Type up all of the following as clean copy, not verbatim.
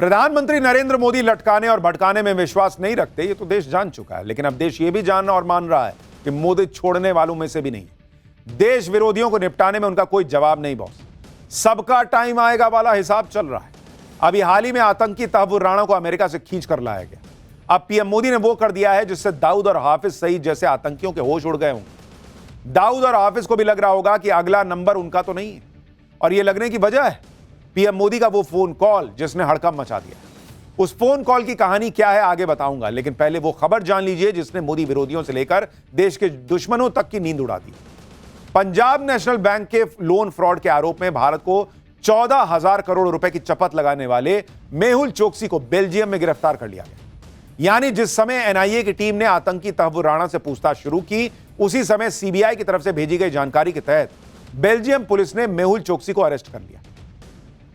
प्रधानमंत्री नरेंद्र मोदी लटकाने और भटकाने में विश्वास नहीं रखते, ये तो देश जान चुका है। लेकिन अब देश ये भी जानना और मान रहा है कि मोदी छोड़ने वालों में से भी नहीं। देश विरोधियों को निपटाने में उनका कोई जवाब नहीं बॉस। सबका टाइम आएगा वाला हिसाब चल रहा है। अभी हाल ही में आतंकी तहव्वुर राणा को अमेरिका से खींच कर लाया गया। अब पीएम मोदी ने वो कर दिया है जिससे दाऊद और हाफिज सईद जैसे आतंकियों के होश उड़ गए होंगे। दाऊद और हाफिज को भी लग रहा होगा कि अगला नंबर उनका तो नहीं है, और ये लगने की वजह है पीएम मोदी का वो फोन कॉल जिसने हड़कंप मचा दिया। उस फोन कॉल की कहानी क्या है आगे बताऊंगा, लेकिन पहले वो खबर जान लीजिए जिसने मोदी विरोधियों से लेकर देश के दुश्मनों तक की नींद उड़ा दी। पंजाब नेशनल बैंक के लोन फ्रॉड के आरोप में भारत को 14,000 करोड़ रुपए की चपत लगाने वाले मेहुल चोकसी को बेल्जियम में गिरफ्तार कर लिया गया। यानी जिस समय एनआईए की टीम ने आतंकी तहव्वुर राणा से पूछताछ शुरू की, उसी समय सीबीआई की तरफ से भेजी गई जानकारी के तहत बेल्जियम पुलिस ने मेहुल चोकसी को अरेस्ट कर लिया।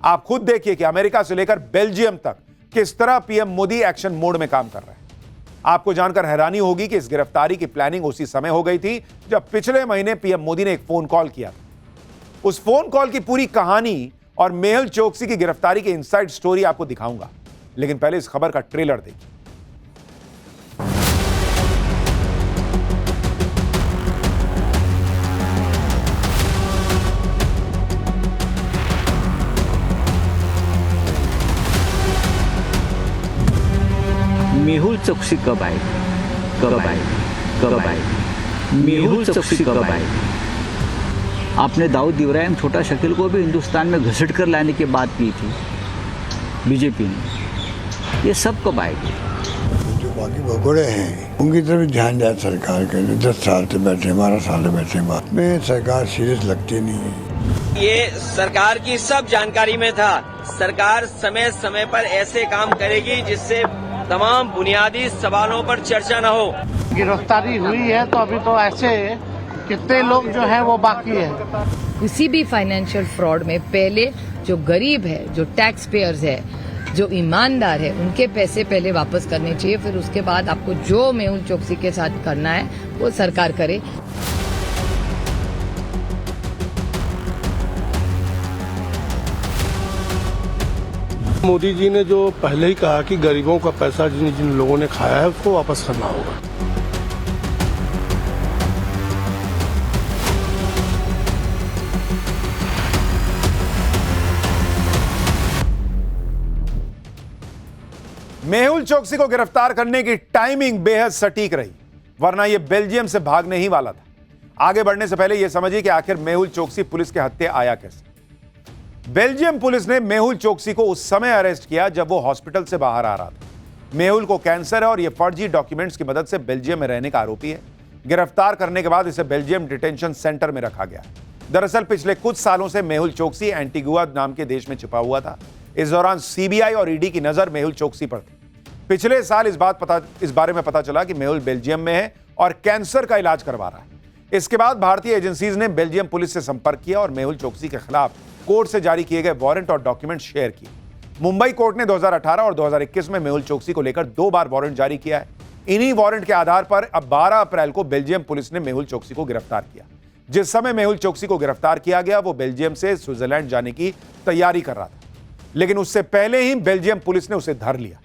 आप खुद देखिए कि अमेरिका से लेकर बेल्जियम तक किस तरह पीएम मोदी एक्शन मोड में काम कर रहे हैं। आपको जानकर हैरानी होगी कि इस गिरफ्तारी की प्लानिंग उसी समय हो गई थी जब पिछले महीने पीएम मोदी ने एक फोन कॉल किया था। उस फोन कॉल की पूरी कहानी और मेहुल चोकसी की गिरफ्तारी की इनसाइड स्टोरी आपको दिखाऊंगा, लेकिन पहले इस खबर का ट्रेलर देखिए। मेहुल चोकसी कब आएगी? मेहुल चोकसी कब आएगी? आपने दाऊद इब्राहिम छोटा शकील को भी हिंदुस्तान में घसीट कर लाने की बात की थी बीजेपी ने। ये सब कब आएगी? जो बाकी भगोड़े हैं उनकी तरफ ध्यान जाए सरकार के, जो 10 साल से बैठे 12 साल से बैठे, बाद में सरकार सीरियस लगती नहीं है। ये सरकार की सब जानकारी में था। सरकार समय समय पर ऐसे काम करेगी जिससे तमाम बुनियादी सवालों पर चर्चा न हो। गिरफ्तारी हुई है तो अभी तो ऐसे कितने लोग जो हैं वो बाकी है। किसी भी फाइनेंशियल फ्रॉड में पहले जो गरीब है, जो टैक्स पेयर्स है, जो ईमानदार है, उनके पैसे पहले वापस करने चाहिए। फिर उसके बाद आपको जो मेहुल चोकसी के साथ करना है वो सरकार करे। मोदी जी ने जो पहले ही कहा कि गरीबों का पैसा जिन जिन लोगों ने खाया है उसको वापस करना होगा। मेहुल चोकसी को गिरफ्तार करने की टाइमिंग बेहद सटीक रही, वरना यह बेल्जियम से भागने ही वाला था। आगे बढ़ने से पहले यह समझिए कि आखिर मेहुल चोकसी पुलिस के हत्थे आया कैसे। बेल्जियम पुलिस ने मेहुल चोकसी को उस समय अरेस्ट किया जब वो हॉस्पिटल से बाहर आ रहा था। मेहुल को कैंसर है और यह फर्जी डॉक्यूमेंट्स की मदद से बेल्जियम में रहने का आरोपी है। गिरफ्तार करने के बाद इसे बेल्जियम डिटेंशन सेंटर में रखा गया। दरअसल पिछले कुछ सालों से मेहुल चोकसी एंटीगुआ नाम के देश में छिपा हुआ था। इस दौरान सीबीआई और ईडी की नजर मेहुल चोकसी पर थी। पिछले साल इस बारे में पता चला कि मेहुल बेल्जियम में है और कैंसर का इलाज करवा रहा है। इसके बाद भारतीय एजेंसीज ने बेल्जियम पुलिस से संपर्क किया और मेहुल चोकसी के खिलाफ कोर्ट से जारी किए गए वारंट और डॉक्यूमेंट शेयर किए। मुंबई कोर्ट ने 2018 और 2021 में मेहुल चोकसी को लेकर 2 बार वारंट जारी किया है। इन्हीं वारंट के आधार पर अब 12 अप्रैल को बेल्जियम पुलिस ने मेहुल चोकसी को गिरफ्तार किया। जिस समय मेहुल चोकसी को गिरफ्तार किया गया वो बेल्जियम से स्विट्जरलैंड जाने की तैयारी कर रहा था, लेकिन उससे पहले ही बेल्जियम पुलिस ने उसे धर लिया।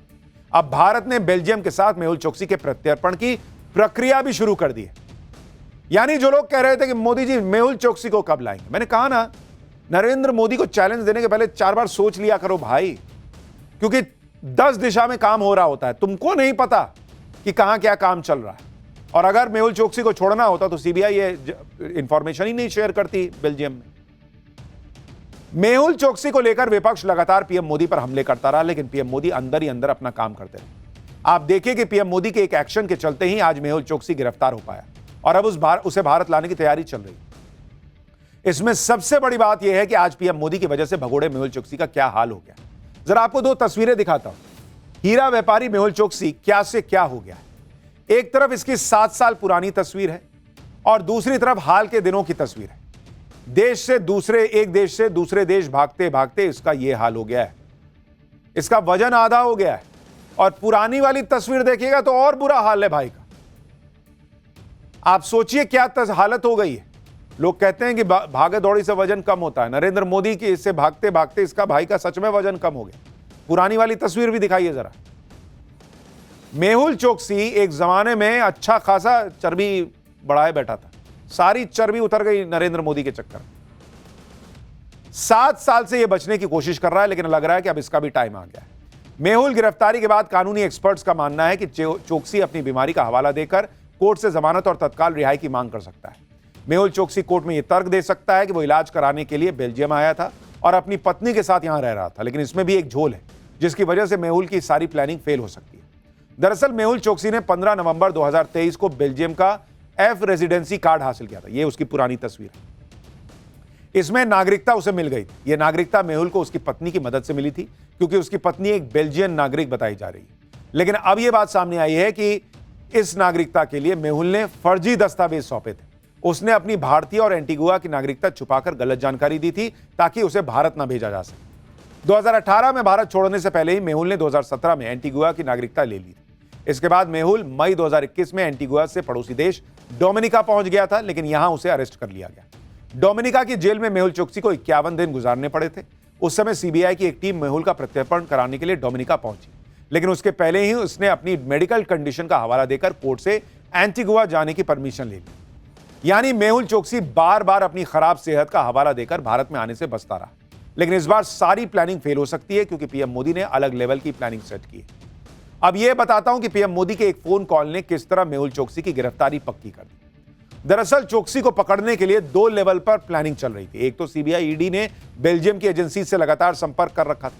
अब भारत ने बेल्जियम के साथ मेहुल चोकसी के प्रत्यर्पण की प्रक्रिया भी शुरू कर दी है। यानी जो लोग कह रहे थे कि मोदी जी मेहुल चोकसी को कब लाएंगे, मैंने कहा ना, नरेंद्र मोदी को चैलेंज देने के पहले 4 बार सोच लिया करो भाई, क्योंकि 10 दिशा में काम हो रहा होता है। तुमको नहीं पता कि कहां क्या काम चल रहा है। और अगर मेहुल चोकसी को छोड़ना होता तो सीबीआई ये इंफॉर्मेशन ही नहीं शेयर करती बेल्जियम में। मेहुल चोकसी को लेकर विपक्ष लगातार पीएम मोदी पर हमले करता रहा, लेकिन पीएम मोदी अंदर ही अंदर अपना काम करते रहे। आप देखिए कि पीएम मोदी के एक एक्शन के चलते ही आज मेहुल चोकसी गिरफ्तार हो पाया और अब उसे भारत लाने की तैयारी चल रही है। इसमें सबसे बड़ी बात यह है कि आज पीएम मोदी की वजह से भगोड़े मेहुल चोकसी का क्या हाल हो गया। जरा आपको 2 तस्वीरें दिखाता हूं। हीरा व्यापारी मेहुल चोकसी क्या से क्या हो गया है। एक तरफ इसकी 7 साल पुरानी तस्वीर है और दूसरी तरफ हाल के दिनों की तस्वीर है। एक देश से दूसरे देश भागते भागते इसका यह हाल हो गया है। इसका वजन आधा हो गया है। और पुरानी वाली तस्वीर देखिएगा तो और बुरा हाल है भाई का। आप सोचिए क्या हालत हो गई है। लोग कहते हैं कि भागे दौड़ी से वजन कम होता है। नरेंद्र मोदी की इससे भागते भागते इसका भाई का सच में वजन कम हो गया। पुरानी वाली तस्वीर भी दिखाइए जरा। मेहुल चोकसी एक जमाने में अच्छा खासा चर्बी बढ़ाए बैठा था, सारी चर्बी उतर गई नरेंद्र मोदी के चक्कर में। 7 साल से यह बचने की कोशिश कर रहा है, लेकिन लग रहा है कि अब इसका भी टाइम आ गया है। मेहुल गिरफ्तारी के बाद कानूनी एक्सपर्ट्स का मानना है कि चोकसी अपनी बीमारी का हवाला देकर कोर्ट से जमानत और तत्काल रिहाई की मांग कर सकता है। मेहुल चोकसी कोर्ट में यह तर्क दे सकता है कि वो इलाज कराने के लिए बेल्जियम आया था और अपनी पत्नी के साथ यहां रह रहा था, लेकिन इसमें भी एक झोल है जिसकी वजह से मेहुल की सारी प्लानिंग फेल हो सकती है। दरअसल मेहुल चोकसी ने 15 नवंबर 2023 को बेल्जियम का एफ रेजिडेंसी कार्ड हासिल किया था। यह उसकी पुरानी तस्वीर है। इसमें नागरिकता उसे मिल गई थी। यह नागरिकता मेहुल को उसकी पत्नी की मदद से मिली थी, क्योंकि उसकी पत्नी एक बेल्जियन नागरिक बताई जा रही है। लेकिन अब यह बात सामने आई है कि इस नागरिकता के लिए मेहुल ने फर्जी दस्तावेज सौंपे थे। उसने अपनी भारतीय और एंटीगुआ की नागरिकता छुपाकर गलत जानकारी दी थी ताकि उसे भारत न भेजा जा सके। 2018 में भारत छोड़ने से पहले ही मेहुल ने 2017 में एंटीगुआ की नागरिकता ले ली थी। इसके बाद मेहुल मई 2021 में एंटीगुआ से पड़ोसी देश डोमिनिका पहुंच गया था, लेकिन यहां उसे अरेस्ट कर लिया गया। डोमिनिका की जेल में मेहुल चोकसी को 51 दिन गुजारने पड़े थे। उस समय सीबीआई की एक टीम मेहुल का प्रत्यर्पण कराने के लिए डोमिनिका पहुंची, लेकिन उसके पहले ही उसने अपनी मेडिकल कंडीशन का हवाला देकर कोर्ट से एंटीगुआ जाने की परमिशन ले ली। यानी मेहुल चोकसी बार बार अपनी खराब सेहत का हवाला देकर भारत में आने से बचता रहा। लेकिन इस बार सारी प्लानिंग फेल हो सकती है, क्योंकि पीएम मोदी ने अलग लेवल की प्लानिंग सेट की है। अब यह बताता हूं कि पीएम मोदी के एक फोन कॉल ने किस तरह मेहुल चोकसी की गिरफ्तारी पक्की कर दी। दरअसल चोकसी को पकड़ने के लिए 2 लेवल पर प्लानिंग चल रही थी। एक तो सीबीआई ईडी ने बेल्जियम की एजेंसी से लगातार संपर्क कर रखा था,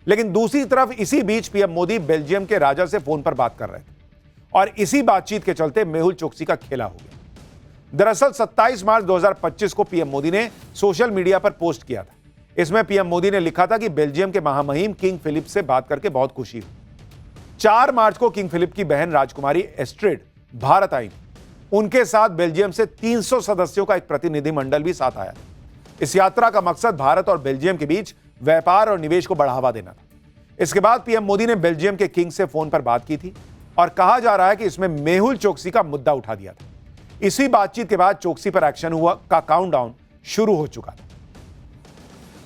लेकिन दूसरी तरफ इसी बीच पीएम मोदी बेल्जियम के राजा से फोन पर बात कर रहे थे और इसी बातचीत के चलते मेहुल चोकसी का खेला हो गया। दरअसल 27 मार्च 2025 को पीएम मोदी ने सोशल मीडिया पर पोस्ट किया था। इसमें पीएम मोदी ने लिखा था कि बेल्जियम के महामहिम किंग फिलिप से बात करके बहुत खुशी हुई। 4 मार्च को किंग फिलिप की बहन राजकुमारी एस्ट्रिड भारत आई। उनके साथ बेल्जियम से 300 सदस्यों का एक प्रतिनिधिमंडल भी साथ आया। इस यात्रा का मकसद भारत और बेल्जियम के बीच व्यापार और निवेश को बढ़ावा देना था। इसके बाद पीएम मोदी ने बेल्जियम के किंग से फोन पर बात की थी और कहा जा रहा है कि इसमें मेहुल चोकसी का मुद्दा उठा दिया था। इसी बातचीत के बाद चोकसी पर एक्शन हुआ का काउंटडाउन शुरू हो चुका था।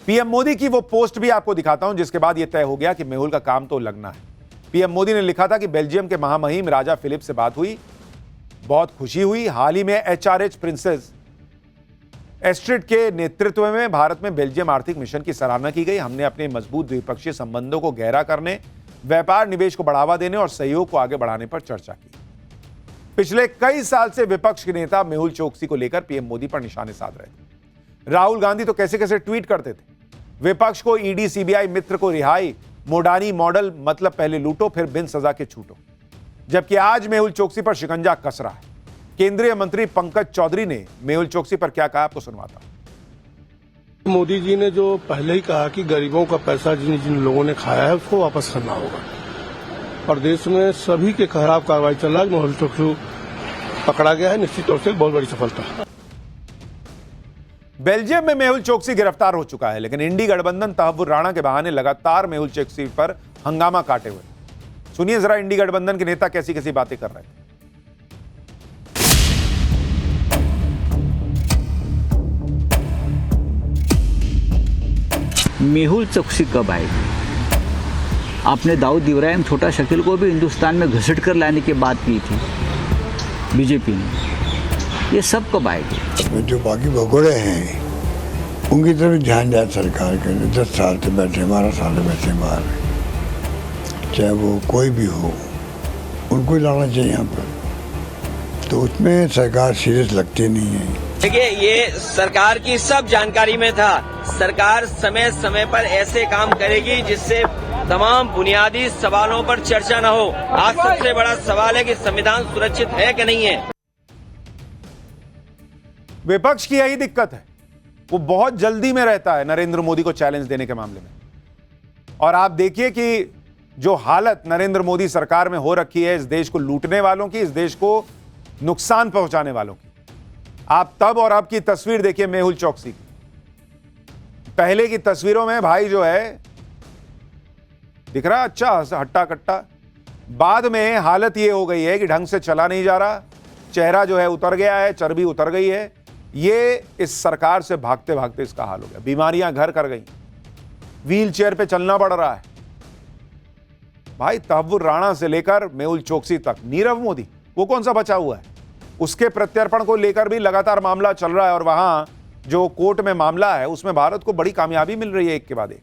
पीएम मोदी की वो पोस्ट भी आपको दिखाता हूं, जिसके बाद यह तय हो गया कि मेहुल का काम तो लगना है। पीएम मोदी ने लिखा था कि बेल्जियम के महामहिम राजा फिलिप से बात हुई, बहुत खुशी हुई। हाल ही में एचआरएच प्रिंसेस एस्ट्रिड के नेतृत्व में भारत में बेल्जियम आर्थिक मिशन की सराहना की गई। हमने अपने मजबूत द्विपक्षीय संबंधों को गहरा करने, व्यापार निवेश को बढ़ावा देने और सहयोग को आगे बढ़ाने पर चर्चा की। पिछले कई साल से विपक्ष के नेता मेहुल चोकसी को लेकर पीएम मोदी पर निशाने साध रहे थे। राहुल गांधी तो कैसे कैसे ट्वीट करते थे, विपक्ष को ईडी सीबीआई मित्र को रिहाई, मोडानी मॉडल, मतलब पहले लूटो फिर बिन सजा के छूटो। जबकि आज मेहुल चोकसी पर शिकंजा कस रहा है। केंद्रीय मंत्री पंकज चौधरी ने मेहुल चोकसी पर क्या कहा, आपको सुनवाता हूं। मोदी जी ने जो पहले ही कहा कि गरीबों का पैसा जिन जिन लोगों ने खाया है उसको वापस करना होगा, और देश में सभी के खिलाफ कार्रवाई चल रहा है। मेहुल चोकसी पकड़ा गया है, निश्चित तौर से एक बहुत बड़ी सफलता। बेल्जियम में मेहुल चोकसी गिरफ्तार हो चुका है, लेकिन इंडी गठबंधन तहव्वुर राणा के बहाने लगातार मेहुल चोकसी पर हंगामा काटे हुए। सुनिए जरा इंडी गठबंधन के नेता कैसी कैसी बातें कर रहे थे। मेहुल चोकसी कब आएगी? आपने दाऊद इब्राहिम, छोटा शकील को भी हिंदुस्तान में घसीट कर लाने की बात की थी बीजेपी ने। ये सब कब आएगी? जो बाकी भगोड़े हैं उनकी तरफ ध्यान जाए सरकार के। 10 साल से बैठे, 12 साल से बैठे बाहर, चाहे वो कोई भी हो, उनको ही लाना चाहिए यहाँ पर। तो उसमें सरकार सीरियस लगती नहीं है। देखिए, ये सरकार की सब जानकारी में था। सरकार समय समय पर ऐसे काम करेगी जिससे तमाम बुनियादी सवालों पर चर्चा न हो। आज सबसे बड़ा सवाल है कि संविधान सुरक्षित है कि नहीं है। विपक्ष की यही दिक्कत है, वो बहुत जल्दी में रहता है नरेंद्र मोदी को चैलेंज देने के मामले में। और आप देखिए कि जो हालत नरेंद्र मोदी सरकार में हो रखी है, इस देश को लूटने वालों की, इस देश को नुकसान पहुंचाने वालों की। आप तब और अब की तस्वीर देखिए मेहुल चोकसी की। पहले की तस्वीरों में भाई जो है दिख रहा अच्छा हट्टा कट्टा, बाद में हालत ये हो गई है कि ढंग से चला नहीं जा रहा, चेहरा जो है उतर गया है, चर्बी उतर गई है। ये इस सरकार से भागते भागते इसका हाल हो गया। बीमारियां घर कर गई, व्हील चेयर पे चलना पड़ रहा है। भाई तहव्वुर राणा से लेकर मेहुल चोकसी तक, नीरव मोदी वो कौन सा बचा हुआ है? उसके प्रत्यर्पण को लेकर भी लगातार मामला चल रहा है और वहां जो कोर्ट में मामला है उसमें भारत को बड़ी कामयाबी मिल रही है एक के बाद एक।